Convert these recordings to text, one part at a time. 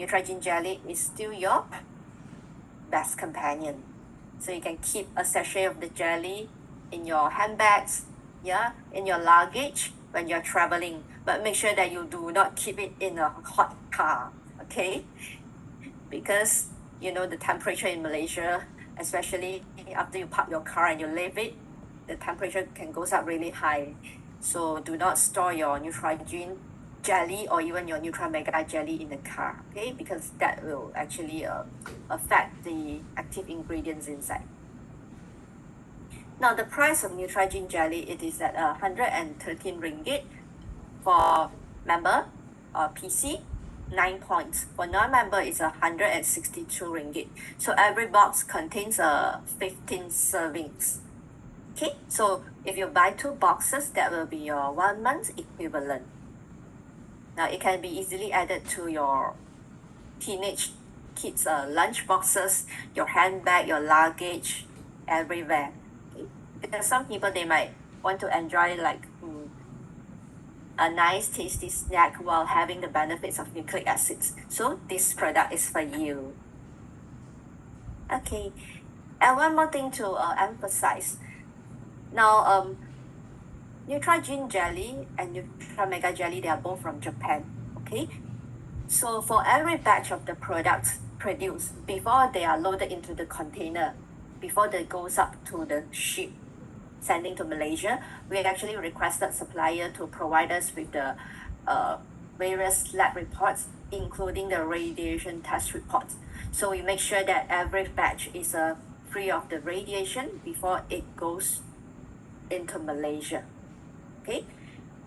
Neutrogena jelly is still your best companion. So you can keep a sachet of the jelly in your handbags, yeah, in your luggage when you're traveling. But make sure that you do not keep it in a hot car, okay? Because you know the temperature in Malaysia, especially after you park your car and you leave it, the temperature can goes up really high. So do not store your Neutrogena jelly or even your Nutra Mega jelly in the car, okay? Because that will actually affect the active ingredients inside. Now the price of Neutrogena jelly, it is at 113 ringgit for member or PC, 9 points. For non-member, it's 162 ringgit. So every box contains 15 servings. Okay, so if you buy 2 boxes, that will be your 1 month equivalent. Now it can be easily added to your teenage kids' lunch boxes, your handbag, your luggage, everywhere. Okay? Because some people, they might want to enjoy like a nice tasty snack while having the benefits of nucleic acids. So this product is for you. Okay, and one more thing to emphasize. Now, Neutrogena jelly and Nutra Mega jelly, they are both from Japan, okay? So for every batch of the products produced, before they are loaded into the container, before they goes up to the ship, sending to Malaysia, we actually requested supplier to provide us with the various lab reports, including the radiation test reports. So we make sure that every batch is free of the radiation before it goes into Malaysia. Okay,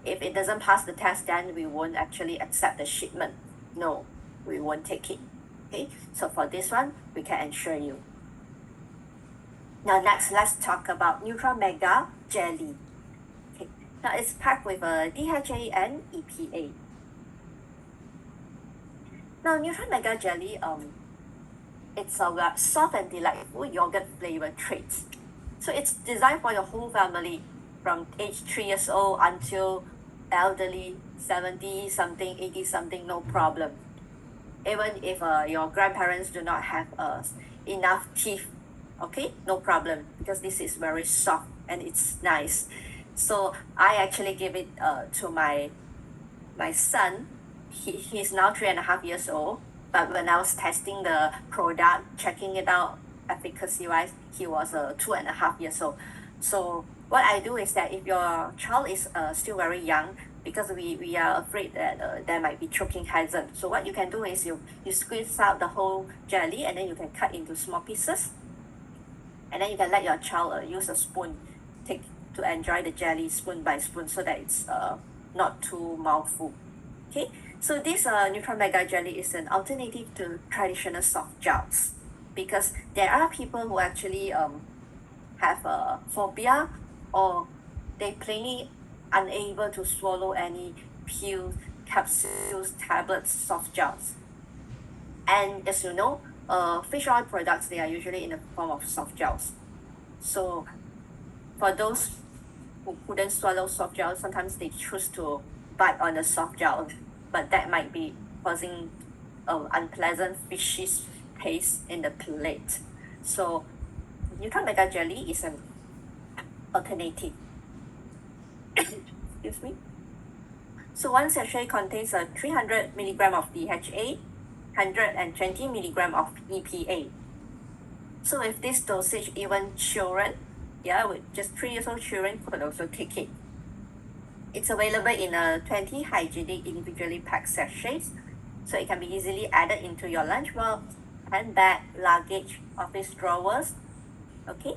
if it doesn't pass the test, then we won't actually accept the shipment. No, we won't take it. Okay, so for this one, we can ensure you. Now next, let's talk about Nutra Mega jelly. Okay, now it's packed with a DHA and EPA. Now Nutra Mega jelly, it's a soft and delightful yogurt flavored treat. So it's designed for your whole family, from age 3 years old until elderly, 70 something, 80 something, no problem. Even if your grandparents do not have enough teeth, okay, no problem, because this is very soft and it's nice. So I actually give it to my son. He's now 3.5 years old, but when I was testing the product, checking it out efficacy wise, he was 2.5 years old. So what I do is that if your child is still very young, because we are afraid that there might be choking hazard. So what you can do is you squeeze out the whole jelly and then you can cut into small pieces. And then you can let your child use a spoon to enjoy the jelly spoon by spoon, so that it's not too mouthful. Okay, so this Nutra Mega jelly is an alternative to traditional soft gels, because there are people who actually have a phobia, or they plainly unable to swallow any pills, capsules, tablets, soft gels. And as you know, fish oil products, they are usually in the form of soft gels. So for those who couldn't swallow soft gels, sometimes they choose to bite on the soft gel, but that might be causing unpleasant fishy taste in the plate. So Nutra Mega jelly is an alternative. Excuse me. So one sachet contains 300 milligram of DHA, 120 milligram of EPA. So with this dosage, even children, with just 3 years old children could also take it. It's available in 20 hygienic individually packed sachets, so it can be easily added into your lunchbox, handbag, luggage, office drawers. Okay.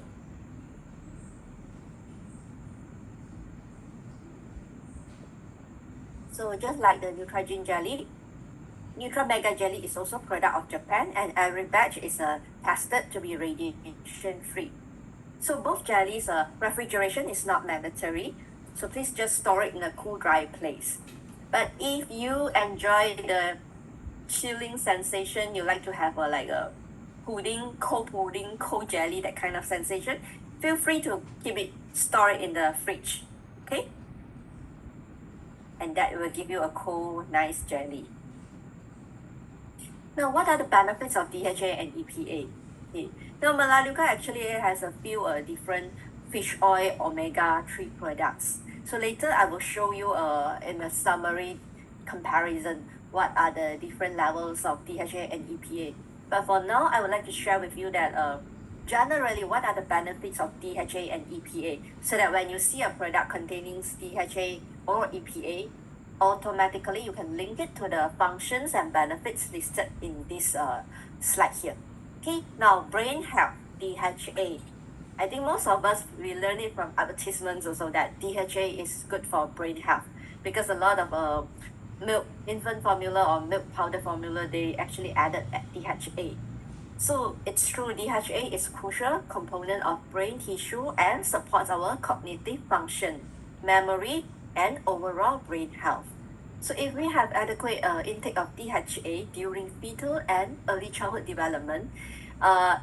So just like the Neutrogena jelly, Nutra Mega jelly is also a product of Japan, and every batch is tested to be radiation free. So both jellies, refrigeration is not mandatory, so please just store it in a cool, dry place. But if you enjoy the chilling sensation, you like to have like a pudding, cold jelly, that kind of sensation, feel free to store it in the fridge, okay? And that will give you a cool, nice jelly. Now, what are the benefits of DHA and EPA? Okay. Now, Melaleuca actually has a few different fish oil omega-3 products. So later I will show you in a summary comparison what are the different levels of DHA and EPA. But for now, I would like to share with you that generally what are the benefits of DHA and EPA, so that when you see a product containing DHA or EPA, automatically you can link it to the functions and benefits listed in this slide here. Okay, now brain health, DHA. I think most of us, we learn it from advertisements also that DHA is good for brain health, because a lot of milk, infant formula or milk powder formula, they actually added DHA. So it's true, DHA is crucial component of brain tissue and supports our cognitive function, memory, and overall brain health. So if we have adequate intake of DHA during fetal and early childhood development,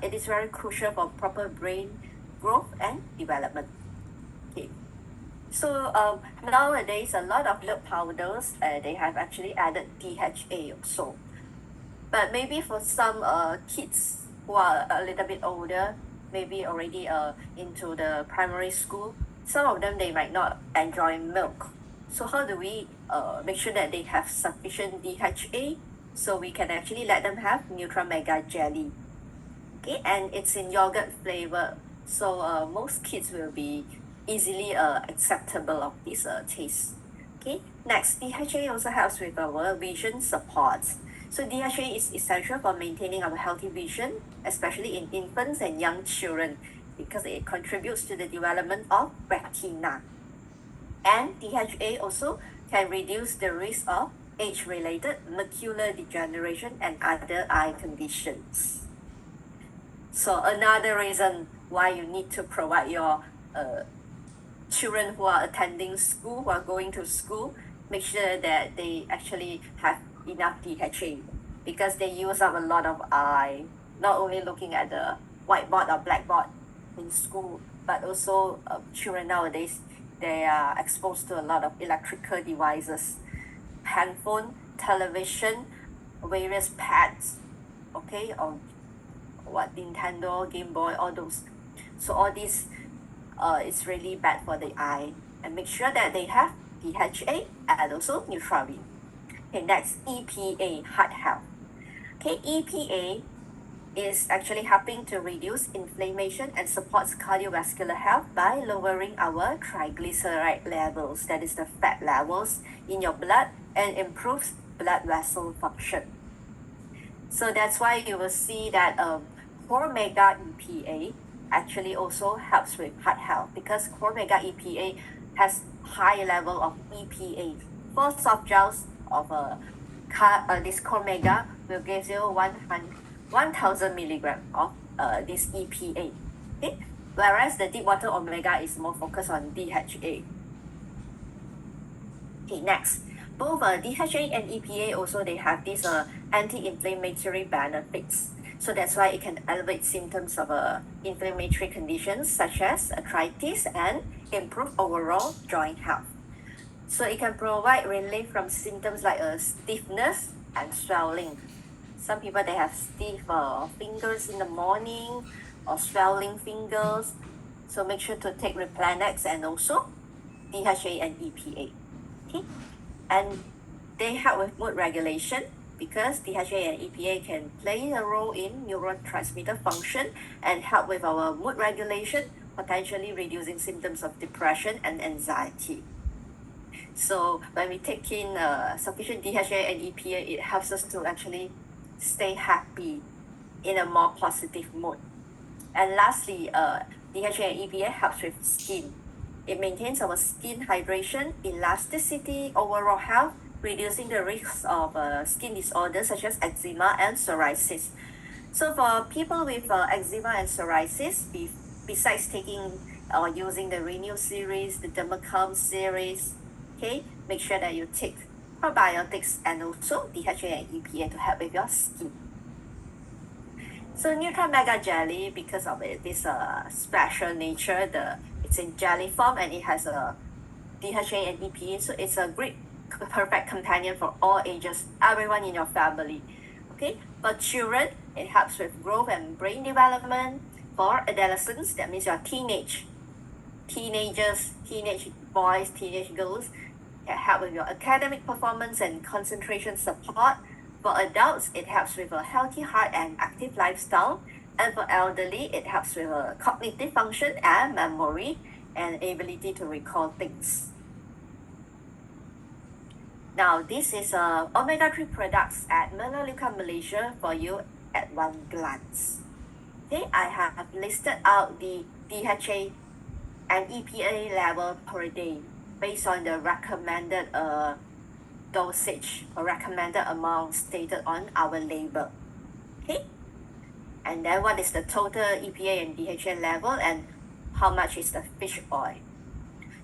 it is very crucial for proper brain growth and development. Okay. So nowadays, a lot of milk powders, they have actually added DHA also. But maybe for some kids who are a little bit older, maybe already into the primary school, some of them, they might not enjoy milk. So how do we make sure that they have sufficient DHA, so we can actually let them have Nutri-Mega jelly? Okay, and it's in yogurt flavor, so most kids will be easily acceptable of this taste. Okay, next, DHA also helps with our vision support. So DHA is essential for maintaining our healthy vision, especially in infants and young children, because it contributes to the development of retina. And DHA also can reduce the risk of age-related macular degeneration and other eye conditions. So another reason why you need to provide your children who are attending school, who are going to school, make sure that they actually have enough DHA, because they use up a lot of eye, not only looking at the whiteboard or blackboard in school, but also children nowadays, they are exposed to a lot of electrical devices, handphone, television, various pads, okay, or what, Nintendo, Game Boy, all those. So all this is really bad for the eye, and make sure that they have DHA and also Nutri. Okay, next, EPA, heart health. Okay, EPA is actually helping to reduce inflammation and supports cardiovascular health by lowering our triglyceride levels, that is the fat levels in your blood, and improves blood vessel function. So that's why you will see that Core Mega EPA actually also helps with heart health, because Core Mega EPA has high level of EPA. 4 soft gels of this Core Mega will give you 1000 milligram of this EPA. Okay? Whereas the deep water omega is more focused on DHA. Okay, next, both DHA and EPA also, they have these anti-inflammatory benefits. So that's why it can elevate symptoms of inflammatory conditions such as arthritis and improve overall joint health. So it can provide relief from symptoms like stiffness and swelling. Some people, they have stiff fingers in the morning or swelling fingers. So make sure to take Replenex and also DHA and EPA. Okay, and they help with mood regulation, because DHA and EPA can play a role in neurotransmitter function and help with our mood regulation, potentially reducing symptoms of depression and anxiety. So when we take in sufficient DHA and EPA, it helps us to actually stay happy in a more positive mood. And lastly, DHA and EPA helps with skin. It maintains our skin hydration, elasticity, overall health, reducing the risks of skin disorders such as eczema and psoriasis. So for people with eczema and psoriasis, besides taking or using the Renew series, the Dermacalm series, okay, make sure that you take probiotics and also DHA and EPA to help with your skin. So Nutri-Mega jelly, because of this special nature, it's in jelly form and it has a DHA and EPA, so it's a great perfect companion for all ages, everyone in your family. Okay, For children, it helps with growth and brain development. For adolescents, that means your teenagers, teenage boys, teenage girls, it helps with your academic performance and concentration support. For adults, it helps with a healthy heart and active lifestyle. And for elderly, it helps with cognitive function and memory and ability to recall things. Now, this is omega-3 products at Melaleuca Malaysia for you at one glance. Okay, I have listed out the DHA and EPA level per day based on the recommended dosage or recommended amount stated on our label. Okay, and then what is the total EPA and DHA level and how much is the fish oil?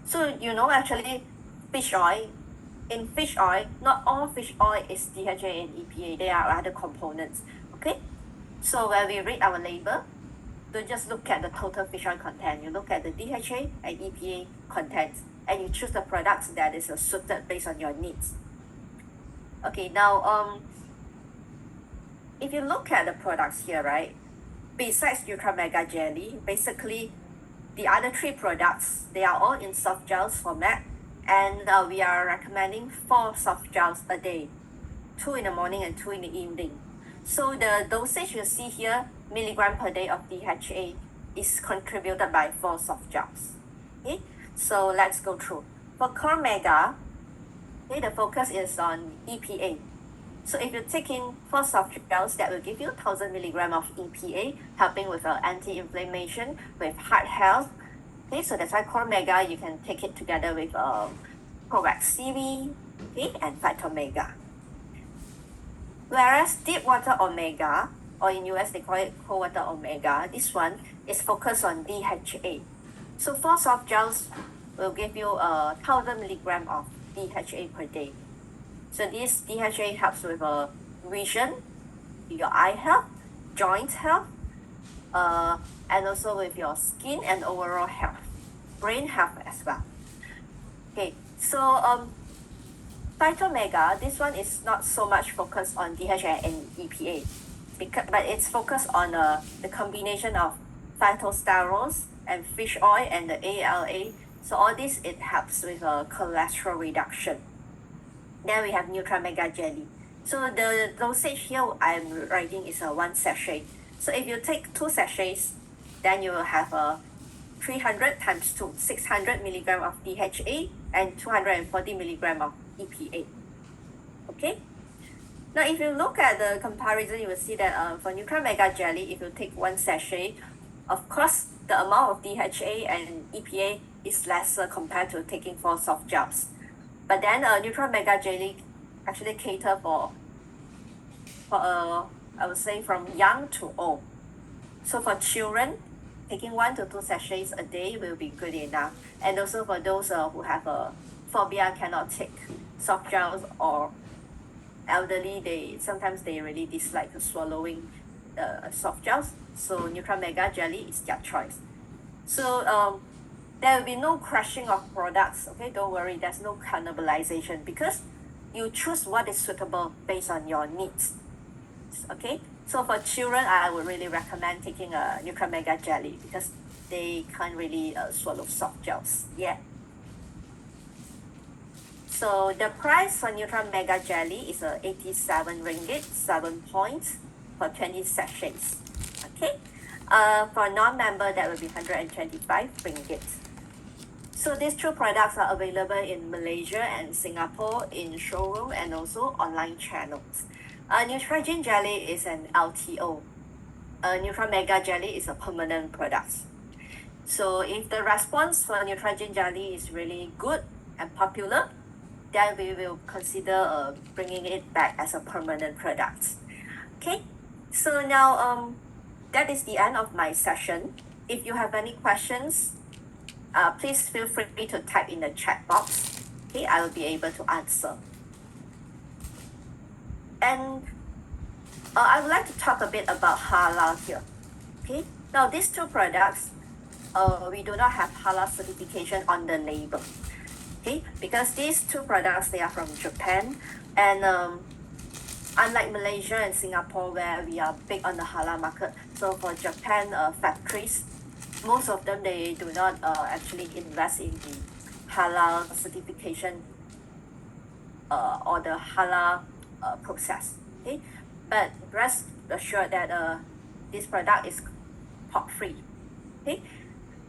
So actually fish oil, in fish oil, not all fish oil is DHA and EPA, there are other components. Okay, so when we read our label, don't just look at the total fish oil content, you look at the DHA and EPA content and you choose the products that is suited based on your needs. Okay, now if you look at the products here, right, besides Nutra Mega Jelly, basically the other 3 products, they are all in soft gels format, and we are recommending 4 soft gels a day, 2 in the morning and 2 in the evening. So the dosage you see here, milligram per day of DHA, is contributed by 4 soft gels. Okay, so let's go through. For Core Mega, okay, the focus is on EPA. So if you take in 4 soft gels, that will give you 1000 milligram of EPA, helping with anti-inflammation, with heart health. Okay, so that's why Core Mega, you can take it together with Covax CV, okay, and Phytomega. Whereas Deep Water Omega, or in US they call it Cold Water Omega, this one is focused on DHA. So 4 soft gels will give you 1000 milligram of DHA per day. So this DHA helps with vision, your eye health, joint health, and also with your skin and overall health, brain health as well. Okay, so Phytomega, this one is not so much focused on DHA and EPA, but it's focused on the combination of phytosterols and fish oil and the ALA. So all this, it helps with cholesterol reduction. Then we have Nutra Mega Jelly. So the dosage here I'm writing is 1 sachet. So if you take 2 sachets, then you will have 300 times 2, 600 milligram of DHA and 240 milligram of EPA. Okay. Now if you look at the comparison, you will see that for Nutra Mega Jelly, if you take 1 sachet, of course the amount of DHA and EPA is lesser compared to taking 4 soft gels. But then Nutra Mega Jelly actually cater for I would say from young to old. So for children, taking 1 to 2 sachets a day will be good enough. And also for those who have a phobia, cannot take soft gels, or elderly, sometimes they really dislike swallowing soft gels. So Nutra Mega Jelly is their choice. So there will be no crushing of products. Okay, don't worry, there's no cannibalization because you choose what is suitable based on your needs. Okay, so for children, I would really recommend taking a Nutra Mega Jelly because they can't really swallow soft gels yet. So the price for Nutra Mega Jelly is 87 ringgit, 7 points for 20 sachets. Okay, for non-member, that will be 125 ringgit. So these 2 products are available in Malaysia and Singapore in showroom and also online channels. Nutrigen Jelly is an LTO. Nutra Mega Jelly is a permanent product. So if the response for Nutrigen Jelly is really good and popular, then we will consider bringing it back as a permanent product. Okay, so now that is the end of my session. If you have any questions, please feel free to type in the chat box. Okay, I will be able to answer. And I would like to talk a bit about halal here. Okay, now these 2 products, we do not have halal certification on the label. Okay, because these 2 products, they are from Japan, and unlike Malaysia and Singapore where we are big on the halal market, so for Japan factories, most of them they do not actually invest in the halal certification or the halal process. Okay, but rest assured that this product is pork free. Okay,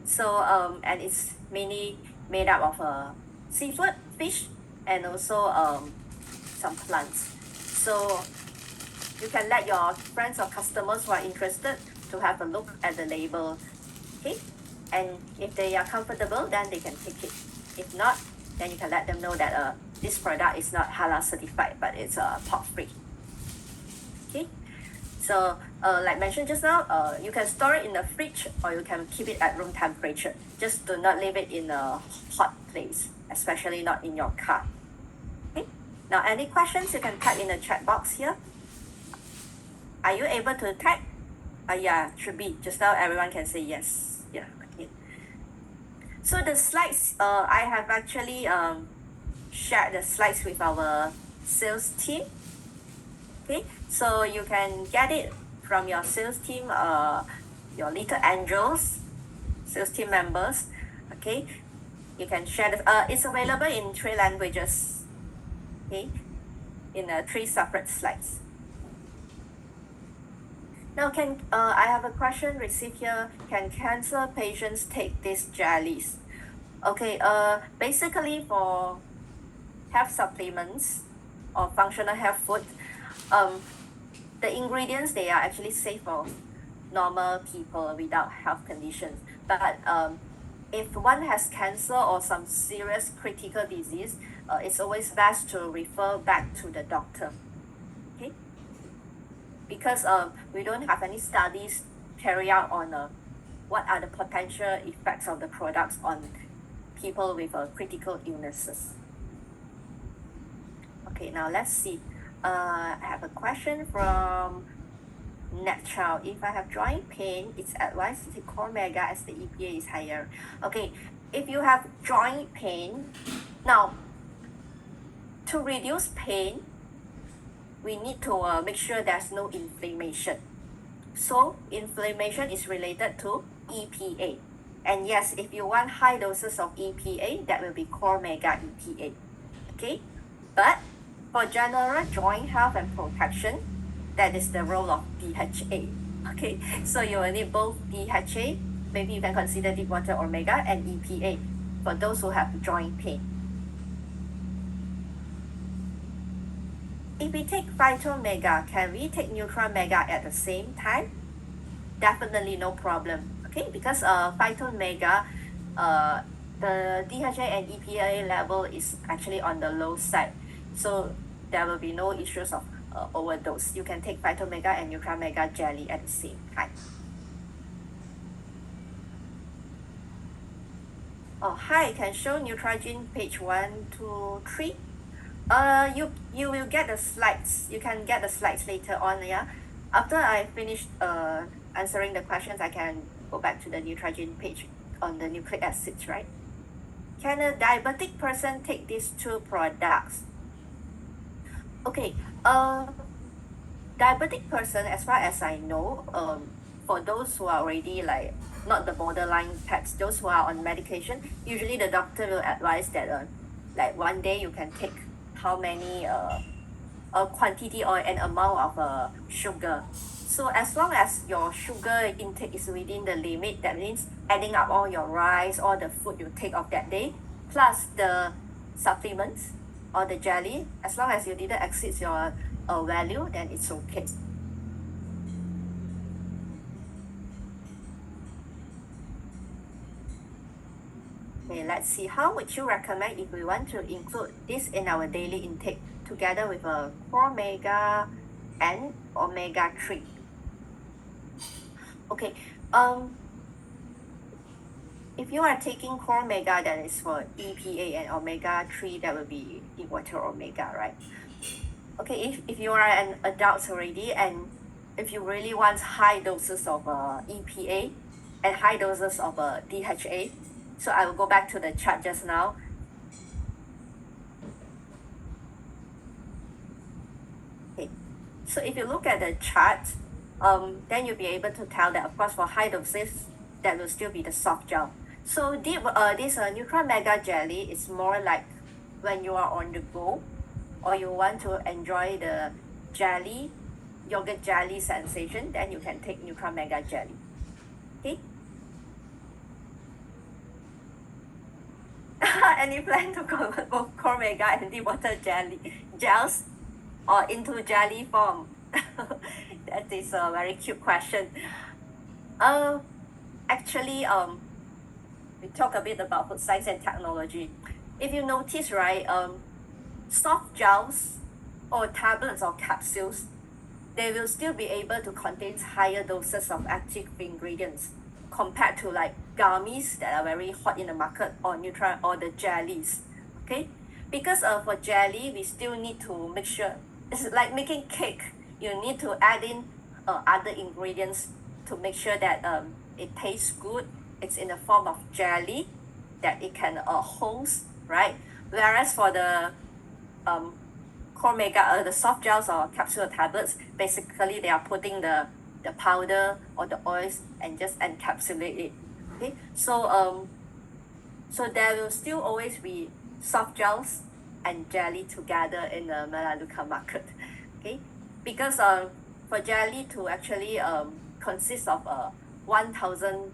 so and it's mainly made up of seafood, fish, and also some plants. So you can let your friends or customers who are interested to have a look at the label. Okay, and if they are comfortable, then they can take it. If not, then you can let them know that this product is not halal certified, but it's pork free. Okay, so like mentioned just now, you can store it in the fridge or you can keep it at room temperature. Just do not leave it in a hot place, especially not in your car. Okay, now any questions you can type in the chat box here. Are you able to type? Yeah, should be. Just now everyone can say yes. Yeah. Okay. So the slides, I have actually shared the slides with our sales team. Okay, so you can get it from your sales team, your little angels, sales team members. Okay, you can share this. It's available in 3 languages. Okay, in 3 separate slides. Now, I have a question received here. Can cancer patients take these jellies? Okay, basically for health supplements or functional health food, the ingredients, they are actually safe for normal people without health conditions. But if one has cancer or some serious critical disease, it's always best to refer back to the doctor. Okay, because we don't have any studies carried out on what are the potential effects of the products on people with critical illnesses. Okay, now let's see. I have a question from NetChild. If I have joint pain, it's advised to take Core Mega as the EPA is higher. Okay, if you have joint pain, now to reduce pain, we need to make sure there's no inflammation. So inflammation is related to EPA. And yes, if you want high doses of EPA, that will be Core Mega EPA. Okay, but for general joint health and protection, that is the role of DHA. Okay, so you will need both DHA, maybe you can consider deep water omega, and EPA for those who have joint pain. If we take Phyto Mega, can we take Nutra Mega at the same time? Definitely no problem. Okay, because Phyto Mega, the DHA and EPA level is actually on the low side, so there will be no issues of overdose. You can take Phyto Mega and Nutra Mega jelly at the same time. Oh, hi, can show Nutrigen page 1, 2, 3. You will get the slides. You can get the slides later on, yeah. After I finish answering the questions, I can go back to the Nutrigen page on the nucleic acids, right? Can a diabetic person take these 2 products? Okay, diabetic person, as far as I know, for those who are already like not the borderline types, those who are on medication, usually the doctor will advise that like one day you can take how many a quantity or an amount of sugar. So as long as your sugar intake is within the limit, that means adding up all your rice, all the food you take of that day, plus the supplements or the jelly, as long as you didn't exceed your value, then it's okay. Okay, let's see. How would you recommend if we want to include this in our daily intake together with a Core Mega and Omega 3? Okay, if you are taking Core Mega, that is for EPA, and Omega 3, that will be deep water Omega, right? Okay, if you are an adult already and if you really want high doses of EPA and high doses of DHA, so I will go back to the chart just now. Okay, So if you look at the chart, then you'll be able to tell that, of course, for high doses, that will still be the soft gel. So this Nutra Mega Jelly is more like when you are on the go, or you want to enjoy the jelly, yogurt jelly sensation, then you can take Nutra Mega Jelly. Okay. Any plan to convert both Core Mega and the water gels or into jelly form? That is a very cute question. Actually, we talk a bit about food science and technology. If you notice, right, soft gels or tablets or capsules, they will still be able to contain higher doses of active ingredients compared to like gummies that are very hot in the market, or or the jellies. Okay, because for jelly we still need to make sure, it's like making cake. You need to add in other ingredients to make sure that it tastes good. It's in the form of jelly that it can host, right? Whereas for the Core Mega, the soft gels or capsule tablets, basically they are putting the powder or the oils and just encapsulate it. Okay, so so there will still always be soft gels and jelly together in the Melaleuca market. Okay, because for jelly to actually consist of 1,000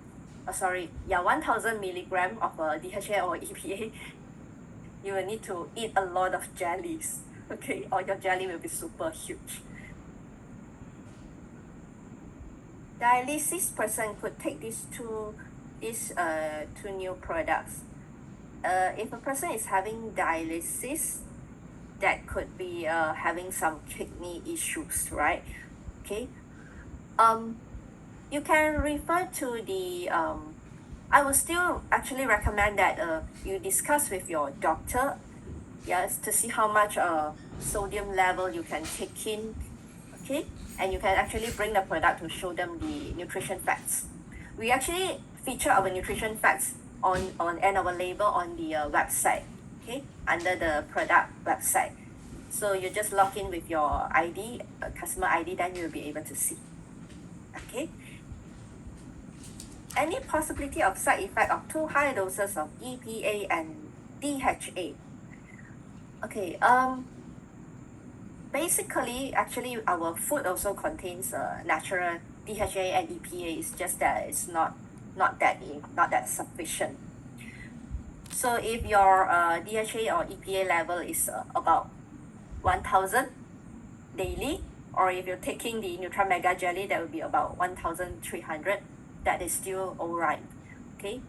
1,000 milligram of DHA or EPA, you will need to eat a lot of jellies. Okay, or your jelly will be super huge. Dialysis person could take these two new products. If a person is having dialysis, that could be having some kidney issues, right? Okay. You can refer to the I would still actually recommend that you discuss with your doctor, yes, to see how much sodium level you can take in. Okay, and you can actually bring the product to show them the nutrition facts. We actually feature our nutrition facts on and our label on the website, okay, under the product website. So you just log in with your ID, customer ID, then you'll be able to see. Okay. Any possibility of side effect of too high doses of EPA and DHA? Okay, basically, actually, our food also contains natural DHA and EPA. It's just that it's not that sufficient. So if your DHA or EPA level is about 1,000 daily, or if you're taking the Nutra Mega Jelly, that will be about 1,300. That is still alright. Okay.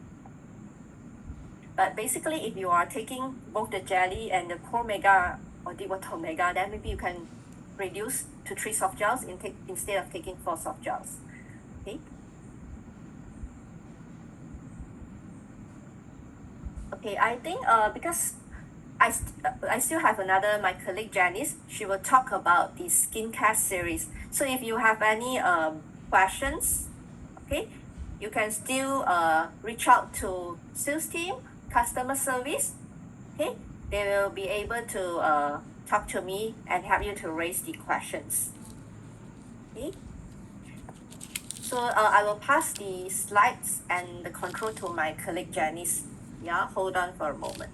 But basically, if you are taking both the jelly and the Core Mega or the Water Mega, then maybe you can reduce to 3 soft gels instead of taking 4 soft gels. Okay. Okay, I think because I still have my colleague Janice. She will talk about the skincare series. So if you have any questions, okay, you can still reach out to sales team, customer service. Okay, they will be able to talk to me and help you to raise the questions. Okay, so I will pass the slides and the control to my colleague Janice. Yeah, hold on for a moment.